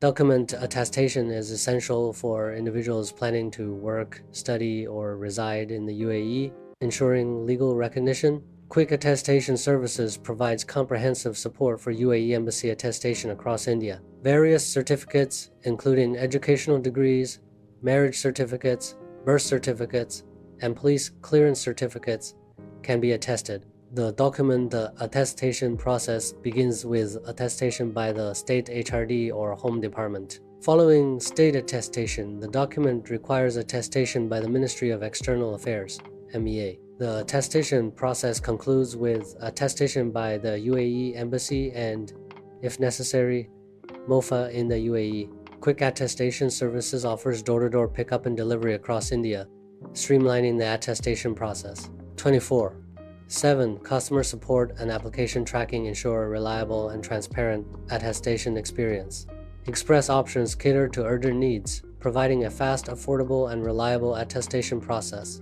Document attestation is essential for individuals planning to work, study, or reside in the UAE, ensuring legal recognition. Quick Attestation Services provides comprehensive support for UAE Embassy attestation across India. Various certificates, including educational degrees, marriage certificates, birth certificates, and police clearance certificates, can be attested. The document attestation process begins with attestation by the State HRD or Home Department. Following state attestation, the document requires attestation by the Ministry of External Affairs, MEA. The attestation process concludes with attestation by the UAE Embassy and, if necessary, MOFA in the UAE. Quick Attestation Services offers door-to-door pickup and delivery across India, streamlining the attestation process. 24. 7. Customer support and application tracking ensure a reliable and transparent attestation experience. Express options cater to urgent needs, providing a fast, affordable, and reliable attestation process.